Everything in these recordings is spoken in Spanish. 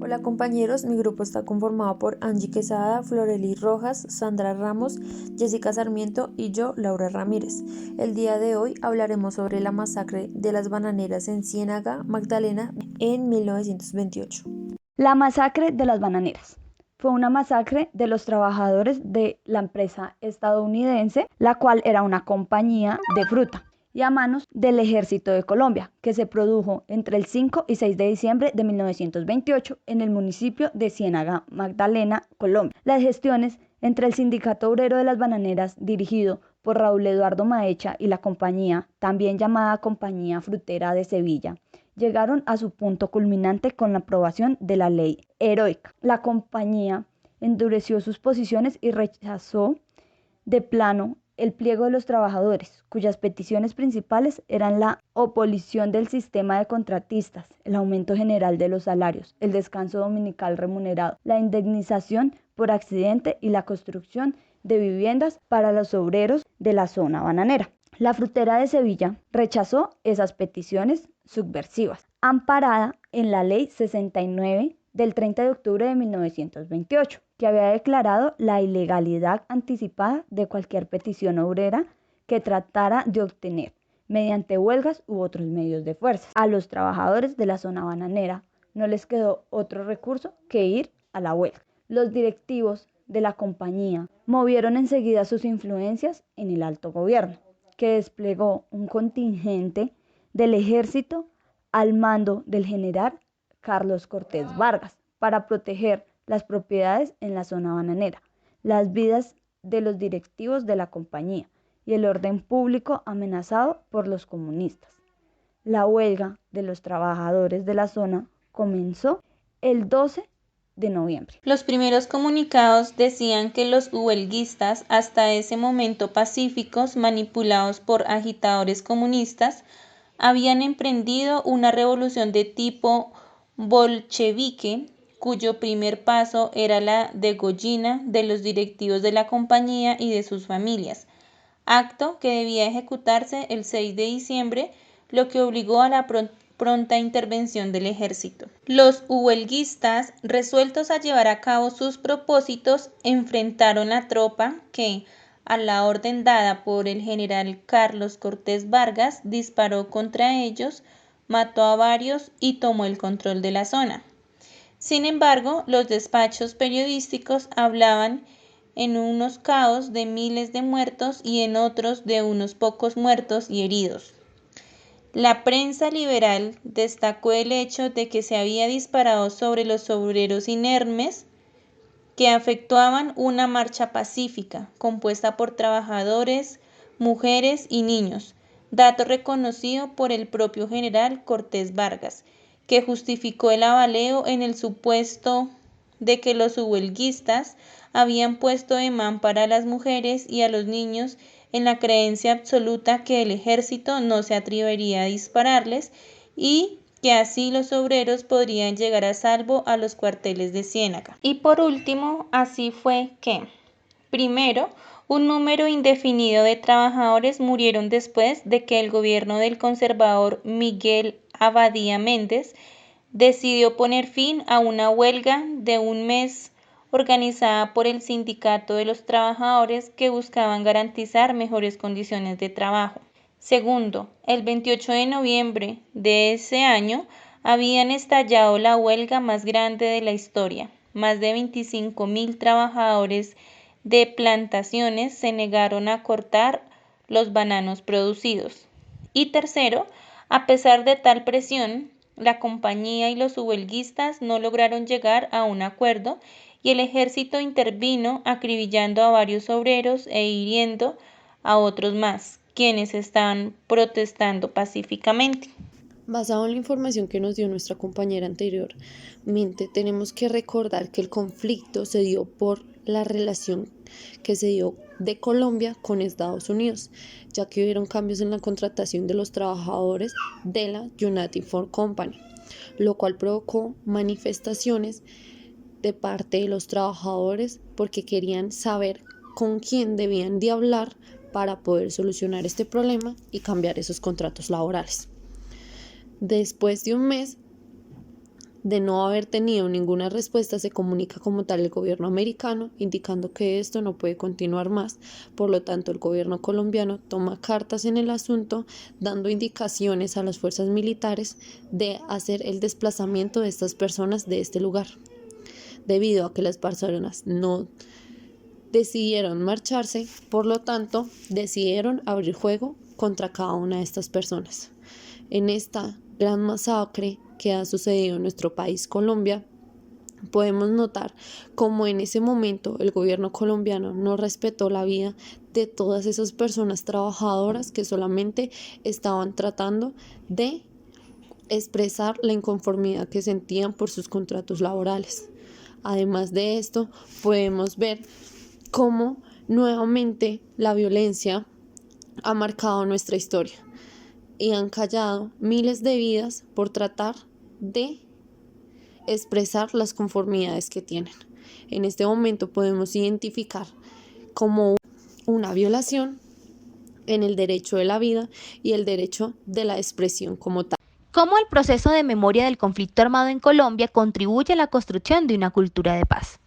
Hola compañeros, mi grupo está conformado por Angie Quesada, Florely Rojas, Sandra Ramos, Jessica Sarmiento y yo, Laura Ramírez. El día de hoy hablaremos sobre la masacre de las bananeras en Ciénaga, Magdalena, en 1928. La masacre de las bananeras. Fue una masacre de los trabajadores de la empresa estadounidense, la cual era una compañía de fruta, y a manos del Ejército de Colombia, que se produjo entre el 5 y 6 de diciembre de 1928 en el municipio de Ciénaga, Magdalena, Colombia. Las gestiones entre el Sindicato Obrero de las Bananeras, dirigido por Raúl Eduardo Maecha, y la compañía, también llamada Compañía Frutera de Sevilla, llegaron a su punto culminante con la aprobación de la Ley Heroica. La compañía endureció sus posiciones y rechazó de plano el pliego de los trabajadores, cuyas peticiones principales eran la abolición del sistema de contratistas, el aumento general de los salarios, el descanso dominical remunerado, la indemnización por accidente y la construcción de viviendas para los obreros de la zona bananera. La frutera de Sevilla rechazó esas peticiones subversivas, amparada en la Ley 69 del 30 de octubre de 1928, que había declarado la ilegalidad anticipada de cualquier petición obrera que tratara de obtener, mediante huelgas u otros medios de fuerza, a los trabajadores de la zona bananera. No les quedó otro recurso que ir a la huelga. Los directivos de la compañía movieron enseguida sus influencias en el alto gobierno, que desplegó un contingente del ejército al mando del general Carlos Cortés Vargas para proteger las propiedades en la zona bananera, las vidas de los directivos de la compañía y el orden público amenazado por los comunistas. La huelga de los trabajadores de la zona comenzó el 12 de noviembre. Los primeros comunicados decían que los huelguistas, hasta ese momento pacíficos, manipulados por agitadores comunistas, habían emprendido una revolución de tipo bolchevique, cuyo primer paso era la degollina de los directivos de la compañía y de sus familias, acto que debía ejecutarse el 6 de diciembre, lo que obligó a la pronta intervención del ejército. Los huelguistas, resueltos a llevar a cabo sus propósitos, enfrentaron la tropa que, a la orden dada por el general Carlos Cortés Vargas, disparó contra ellos, mató a varios y tomó el control de la zona. Sin embargo, los despachos periodísticos hablaban en unos caos de miles de muertos y en otros de unos pocos muertos y heridos. La prensa liberal destacó el hecho de que se había disparado sobre los obreros inermes que efectuaban una marcha pacífica, compuesta por trabajadores, mujeres y niños, dato reconocido por el propio general Cortés Vargas, que justificó el abaleo en el supuesto de que los huelguistas habían puesto de mámpara a las mujeres y a los niños en la creencia absoluta que el ejército no se atrevería a dispararles y que así los obreros podrían llegar a salvo a los cuarteles de Ciénaga. Y por último, así fue que, primero, un número indefinido de trabajadores murieron después de que el gobierno del conservador Miguel Abadía Méndez decidió poner fin a una huelga de un mes organizada por el Sindicato de los Trabajadores que buscaban garantizar mejores condiciones de trabajo. Segundo, el 28 de noviembre de ese año habían estallado la huelga más grande de la historia. Más de 25.000 trabajadores de plantaciones se negaron a cortar los bananos producidos. Y tercero, a pesar de tal presión, la compañía y los huelguistas no lograron llegar a un acuerdo y el ejército intervino acribillando a varios obreros e hiriendo a otros más, quienes estaban protestando pacíficamente. Basado en la información que nos dio nuestra compañera anteriormente, tenemos que recordar que el conflicto se dio por la relación que se dio de Colombia con Estados Unidos, ya que hubieron cambios en la contratación de los trabajadores de la United Fruit Company, lo cual provocó manifestaciones de parte de los trabajadores porque querían saber con quién debían de hablar para poder solucionar este problema y cambiar esos contratos laborales. Después de un mes, De no haber tenido ninguna respuesta, se comunica como tal el gobierno americano, indicando que esto no puede continuar más. Por lo tanto, el gobierno colombiano toma cartas en el asunto, dando indicaciones a las fuerzas militares de hacer el desplazamiento de estas personas de este lugar. Debido a que las personas no decidieron marcharse, por lo tanto, decidieron abrir fuego contra cada una de estas personas. En esta gran masacre que ha sucedido en nuestro país, Colombia, podemos notar cómo en ese momento el gobierno colombiano no respetó la vida de todas esas personas trabajadoras que solamente estaban tratando de expresar la inconformidad que sentían por sus contratos laborales. Además de esto, podemos ver cómo nuevamente la violencia ha marcado nuestra historia y han callado miles de vidas por tratar de expresar las conformidades que tienen. En este momento podemos identificar como una violación en el derecho de la vida y el derecho de la expresión como tal. ¿Cómo el proceso de memoria del conflicto armado en Colombia contribuye a la construcción de una cultura de paz?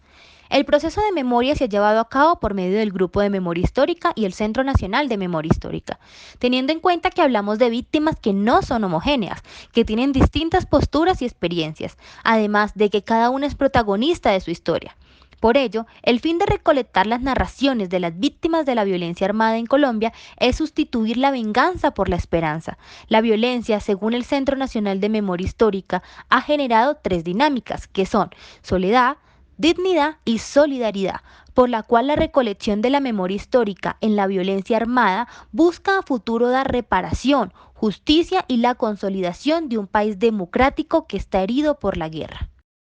El proceso de memoria se ha llevado a cabo por medio del Grupo de Memoria Histórica y el Centro Nacional de Memoria Histórica, teniendo en cuenta que hablamos de víctimas que no son homogéneas, que tienen distintas posturas y experiencias, además de que cada una es protagonista de su historia. Por ello, el fin de recolectar las narraciones de las víctimas de la violencia armada en Colombia es sustituir la venganza por la esperanza. La violencia, según el Centro Nacional de Memoria Histórica, ha generado 3 dinámicas, que son soledad, dignidad y solidaridad, por la cual la recolección de la memoria histórica en la violencia armada busca a futuro dar reparación, justicia y la consolidación de un país democrático que está herido por la guerra.